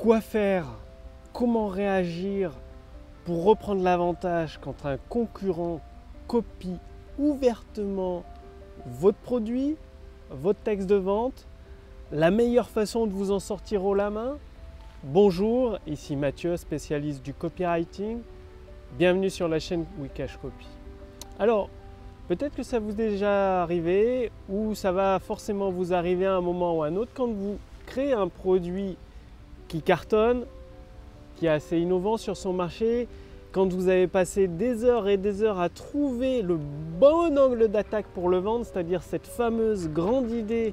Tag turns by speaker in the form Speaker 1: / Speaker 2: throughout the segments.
Speaker 1: Quoi faire? Comment réagir pour reprendre l'avantage quand un concurrent copie ouvertement votre produit, votre texte de vente? La meilleure façon de vous en sortir haut la main? Bonjour, ici Mathieu, spécialiste du copywriting. Bienvenue sur la chaîne Wikash Copy. Alors, peut-être que ça vous est déjà arrivé ou ça va forcément vous arriver à un moment ou à un autre quand vous créez un produit qui cartonne, qui est assez innovant sur son marché, quand vous avez passé des heures et des heures à trouver le bon angle d'attaque pour le vendre, c'est-à-dire cette fameuse grande idée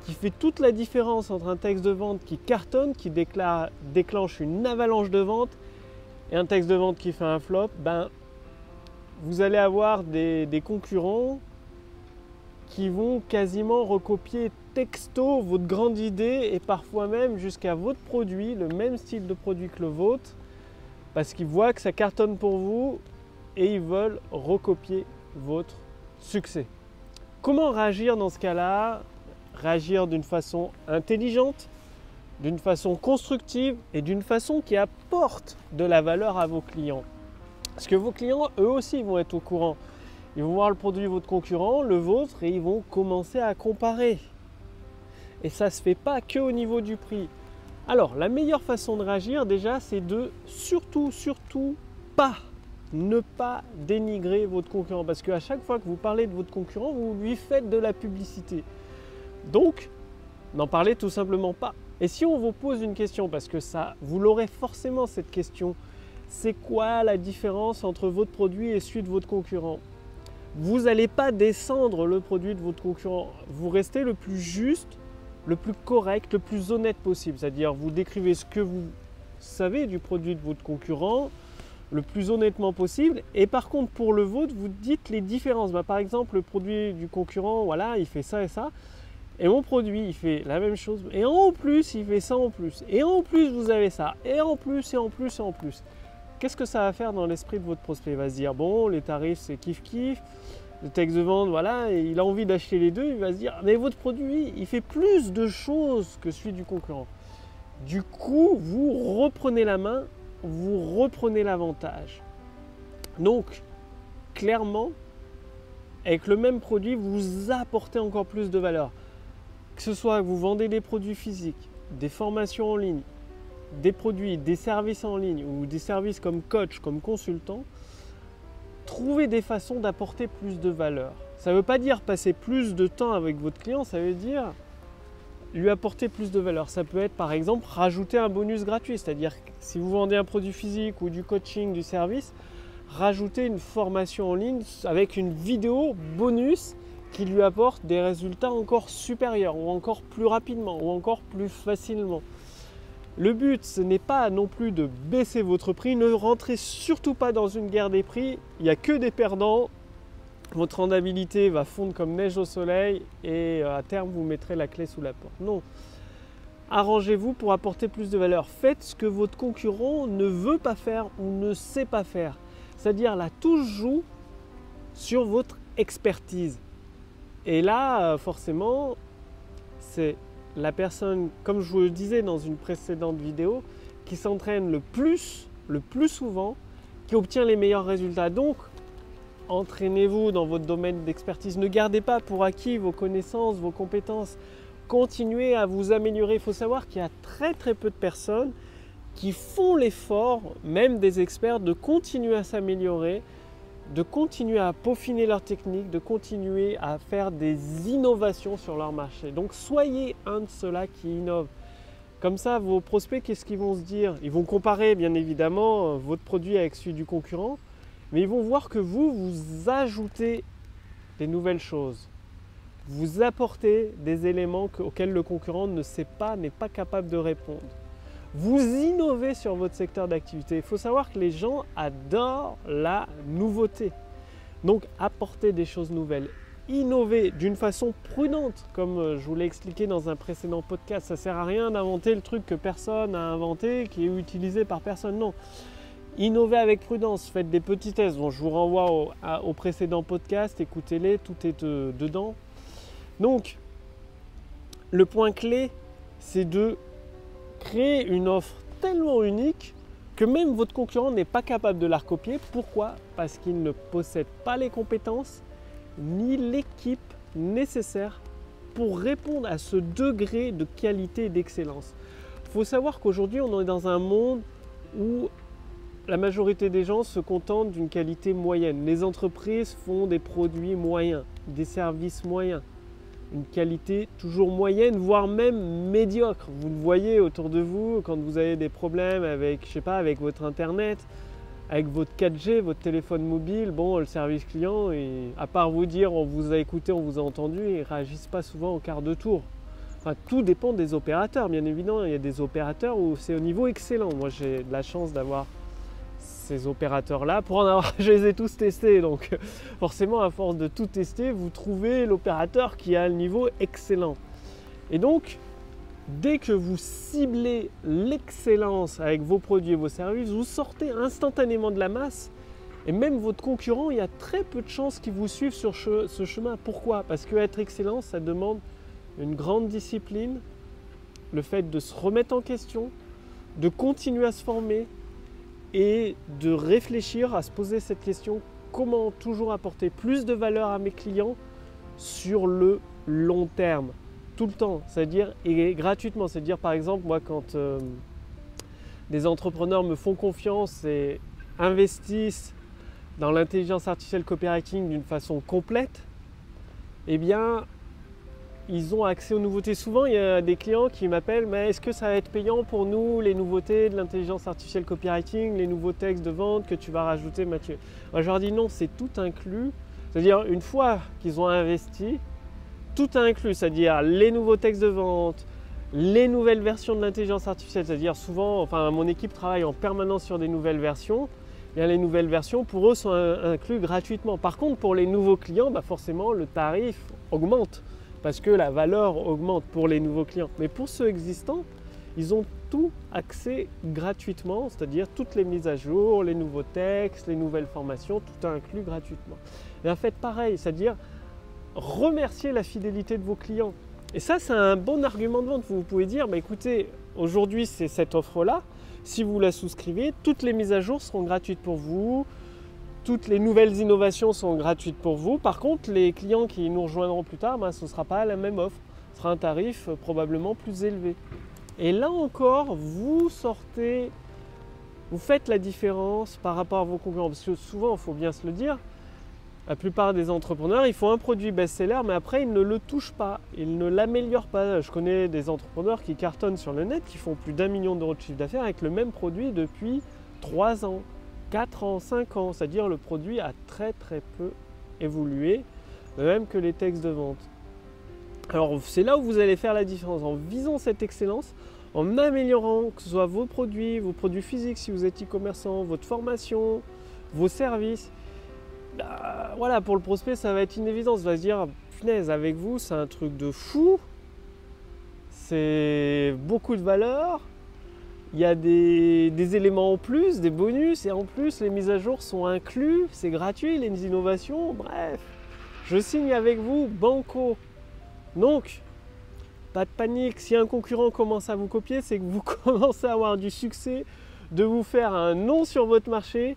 Speaker 1: qui fait toute la différence entre un texte de vente qui cartonne, qui déclenche une avalanche de vente et un texte de vente qui fait un flop, vous allez avoir des concurrents qui vont quasiment recopier texto votre grande idée et parfois même jusqu'à votre produit, le même style de produit que le vôtre, parce qu'ils voient que ça cartonne pour vous et ils veulent recopier votre succès. Comment réagir dans ce cas-là? Réagir d'une façon intelligente, d'une façon constructive et d'une façon qui apporte de la valeur à vos clients. Parce que vos clients, eux aussi, vont être au courant. Ils vont voir le produit de votre concurrent, le vôtre, et ils vont commencer à comparer. Et ça ne se fait pas qu'au niveau du prix. Alors, la meilleure façon de réagir, déjà, c'est de surtout ne pas dénigrer votre concurrent. Parce qu'à chaque fois que vous parlez de votre concurrent, vous lui faites de la publicité. Donc, n'en parlez tout simplement pas. Et si on vous pose une question, parce que ça, vous l'aurez forcément cette question, c'est quoi la différence entre votre produit et celui de votre concurrent? Vous n'allez pas descendre le produit de votre concurrent. Vous restez le plus juste, le plus correct, le plus honnête possible. C'est-à-dire, vous décrivez ce que vous savez du produit de votre concurrent le plus honnêtement possible. Et par contre, pour le vôtre, vous dites les différences. Par exemple, le produit du concurrent, voilà, il fait ça et ça. Et mon produit, il fait la même chose. Et en plus, il fait ça en plus. Et en plus, vous avez ça. Et en plus, et en plus, et en plus. Qu'est-ce que ça va faire dans l'esprit de votre prospect? Il va se dire, bon, les tarifs, c'est kiff-kiff. Le texte de vente, voilà, et il a envie d'acheter les deux. Il va se dire, mais votre produit, il fait plus de choses que celui du concurrent. Du coup, vous reprenez la main, vous reprenez l'avantage. Donc, clairement, avec le même produit, vous apportez encore plus de valeur. Que ce soit que vous vendez des produits physiques, des formations en ligne, des produits, des services en ligne ou des services comme coach, comme consultant, trouvez des façons d'apporter plus de valeur. Ça ne veut pas dire passer plus de temps avec votre client, ça veut dire lui apporter plus de valeur. Ça peut être par exemple rajouter un bonus gratuit, c'est-à-dire si vous vendez un produit physique ou du coaching, du service, rajouter une formation en ligne avec une vidéo bonus qui lui apporte des résultats encore supérieurs ou encore plus rapidement ou encore plus facilement. Le but, ce n'est pas non plus de baisser votre prix. Ne rentrez surtout pas dans une guerre des prix. Il n'y a que des perdants. Votre rentabilité va fondre comme neige au soleil et à terme, vous mettrez la clé sous la porte. Non. Arrangez-vous pour apporter plus de valeur. Faites ce que votre concurrent ne veut pas faire ou ne sait pas faire. C'est-à-dire la touche joue sur votre expertise. Et là, forcément, c'est la personne, comme je vous le disais dans une précédente vidéo, qui s'entraîne le plus souvent, qui obtient les meilleurs résultats. Donc, entraînez-vous dans votre domaine d'expertise. Ne gardez pas pour acquis vos connaissances, vos compétences. Continuez à vous améliorer. Il faut savoir qu'il y a très peu de personnes qui font l'effort, même des experts, de continuer à s'améliorer, de continuer à peaufiner leur technique, de continuer à faire des innovations sur leur marché. Donc soyez un de ceux-là qui innovent. Comme ça, vos prospects, qu'est-ce qu'ils vont se dire? Ils vont comparer bien évidemment votre produit avec celui du concurrent, mais ils vont voir que vous ajoutez des nouvelles choses. Vous apportez des éléments auxquels le concurrent ne sait pas, n'est pas capable de répondre. Vous innovez sur votre secteur d'activité. Il faut savoir que les gens adorent la nouveauté. Donc, apportez des choses nouvelles. Innovez d'une façon prudente, comme je vous l'ai expliqué dans un précédent podcast. Ça ne sert à rien d'inventer le truc que personne n'a inventé, qui est utilisé par personne. Non. Innovez avec prudence. Faites des petits tests. Bon, je vous renvoie au précédent podcast. Écoutez-les, tout est dedans. Donc, le point clé, c'est de créer une offre tellement unique que même votre concurrent n'est pas capable de la recopier. Pourquoi? Parce qu'il ne possède pas les compétences ni l'équipe nécessaire pour répondre à ce degré de qualité et d'excellence. Il faut savoir qu'aujourd'hui, on est dans un monde où la majorité des gens se contentent d'une qualité moyenne. Les entreprises font des produits moyens, des services moyens, une qualité toujours moyenne, voire même médiocre. Vous le voyez autour de vous quand vous avez des problèmes avec, je sais pas, avec votre internet, avec votre 4G, votre téléphone mobile. Bon, le service client, à part vous dire on vous a écouté, on vous a entendu, ils ne réagissent pas souvent au quart de tour. Enfin, tout dépend des opérateurs, bien évidemment. Il y a des opérateurs où c'est au niveau excellent. Moi, j'ai de la chance d'avoir ces opérateurs-là. Pour en avoir, je les ai tous testés. Donc, forcément, à force de tout tester, vous trouvez l'opérateur qui a le niveau excellent. Et donc, dès que vous ciblez l'excellence avec vos produits et vos services, vous sortez instantanément de la masse. Et même votre concurrent, il y a très peu de chances qu'il vous suive sur ce chemin. Pourquoi? Parce que être excellent, ça demande une grande discipline, le fait de se remettre en question, de continuer à se former et de réfléchir à se poser cette question: comment toujours apporter plus de valeur à mes clients sur le long terme, tout le temps, c'est-à-dire et gratuitement. C'est-à-dire, par exemple, moi, quand des entrepreneurs me font confiance et investissent dans l'intelligence artificielle copywriting d'une façon complète, eh bien, ils ont accès aux nouveautés. Souvent, il y a des clients qui m'appellent: mais est-ce que ça va être payant pour nous, les nouveautés de l'intelligence artificielle copywriting, les nouveaux textes de vente que tu vas rajouter, Mathieu? Moi, je leur dis non, c'est tout inclus. C'est-à-dire, une fois qu'ils ont investi, tout inclus, c'est-à-dire les nouveaux textes de vente, les nouvelles versions de l'intelligence artificielle. C'est-à-dire, souvent, enfin, mon équipe travaille en permanence sur des nouvelles versions. Et les nouvelles versions, pour eux, sont inclus gratuitement. Par contre, pour les nouveaux clients, forcément, le tarif augmente, parce que la valeur augmente pour les nouveaux clients. Mais pour ceux existants, ils ont tout accès gratuitement, c'est-à-dire toutes les mises à jour, les nouveaux textes, les nouvelles formations, tout inclus gratuitement. Et en fait, pareil, c'est-à-dire remercier la fidélité de vos clients. Et ça, c'est un bon argument de vente. Vous pouvez dire: écoutez, aujourd'hui, c'est cette offre-là. Si vous la souscrivez, toutes les mises à jour seront gratuites pour vous. Toutes les nouvelles innovations sont gratuites pour vous. Par contre, les clients qui nous rejoindront plus tard, ce ne sera pas la même offre. Ce sera un tarif probablement plus élevé. Et là encore, vous faites la différence par rapport à vos concurrents. Parce que souvent, il faut bien se le dire, la plupart des entrepreneurs, ils font un produit best-seller, mais après, ils ne le touchent pas. Ils ne l'améliorent pas. Je connais des entrepreneurs qui cartonnent sur le net, qui font plus d'1 million d'euros de chiffre d'affaires avec le même produit depuis 3 ans. 4 ans, 5 ans, c'est-à-dire le produit a très très peu évolué, de même que les textes de vente. Alors c'est là où vous allez faire la différence, en visant cette excellence, en améliorant que ce soit vos produits physiques si vous êtes e-commerçant, votre formation, vos services. Voilà, pour le prospect, ça va être une évidence, il va se dire: punaise, avec vous, c'est un truc de fou, c'est beaucoup de valeur. Il y a des éléments en plus, des bonus, et en plus les mises à jour sont inclus, c'est gratuit, les innovations, bref, je signe avec vous, banco. Donc, pas de panique, si un concurrent commence à vous copier, c'est que vous commencez à avoir du succès, de vous faire un nom sur votre marché,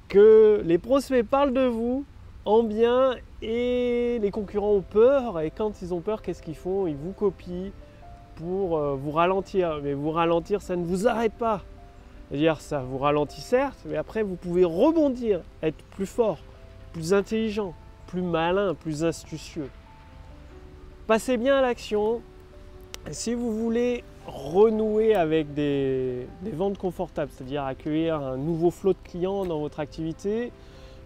Speaker 1: que les prospects parlent de vous en bien, et les concurrents ont peur, et quand ils ont peur, qu'est-ce qu'ils font? Ils vous copient pour vous ralentir, mais vous ralentir, ça ne vous arrête pas. C'est-à-dire, ça vous ralentit certes, mais après vous pouvez rebondir, être plus fort, plus intelligent, plus malin, plus astucieux. Passez bien à l'action. Si vous voulez renouer avec des ventes confortables, c'est-à-dire accueillir un nouveau flot de clients dans votre activité,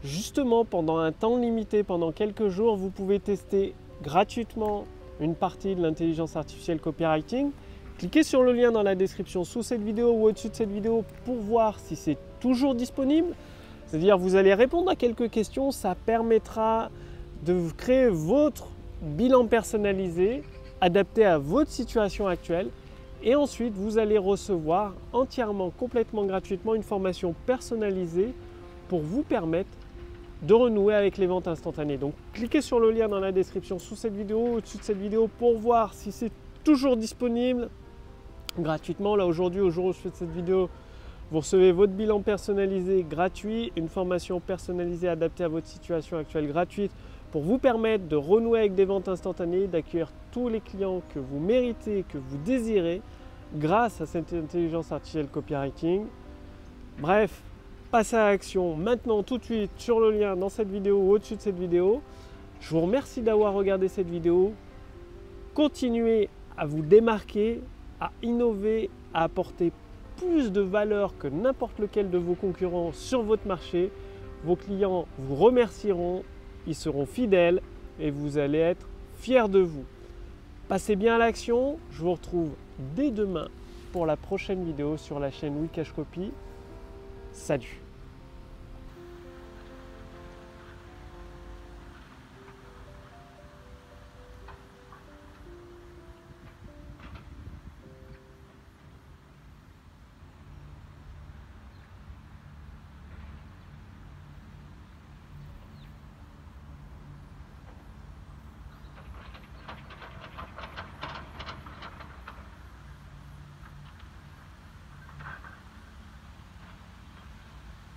Speaker 1: justement pendant un temps limité, pendant quelques jours, vous pouvez tester gratuitement une partie de l'intelligence artificielle copywriting. Cliquez sur le lien dans la description sous cette vidéo ou au-dessus de cette vidéo pour voir si c'est toujours disponible. C'est-à-dire, vous allez répondre à quelques questions, ça permettra de créer votre bilan personnalisé, adapté à votre situation actuelle. Et ensuite, vous allez recevoir entièrement, complètement gratuitement une formation personnalisée pour vous permettre de renouer avec les ventes instantanées. Donc cliquez sur le lien dans la description sous cette vidéo, au-dessus de cette vidéo pour voir si c'est toujours disponible. gratuitement. Là aujourd'hui, au jour où je fais cette vidéo, vous recevez votre bilan personnalisé gratuit, une formation personnalisée adaptée à votre situation actuelle gratuite pour vous permettre de renouer avec des ventes instantanées, d'accueillir tous les clients que vous méritez, que vous désirez grâce à cette intelligence artificielle copywriting. Bref, passez à l'action maintenant tout de suite sur le lien dans cette vidéo ou au-dessus de cette vidéo. Je vous remercie d'avoir regardé cette vidéo. Continuez à vous démarquer, à innover, à apporter plus de valeur que n'importe lequel de vos concurrents sur votre marché. Vos clients vous remercieront, ils seront fidèles et vous allez être fiers de vous. Passez bien à l'action, je vous retrouve dès demain pour la prochaine vidéo sur la chaîne Wikash Copy. Salut!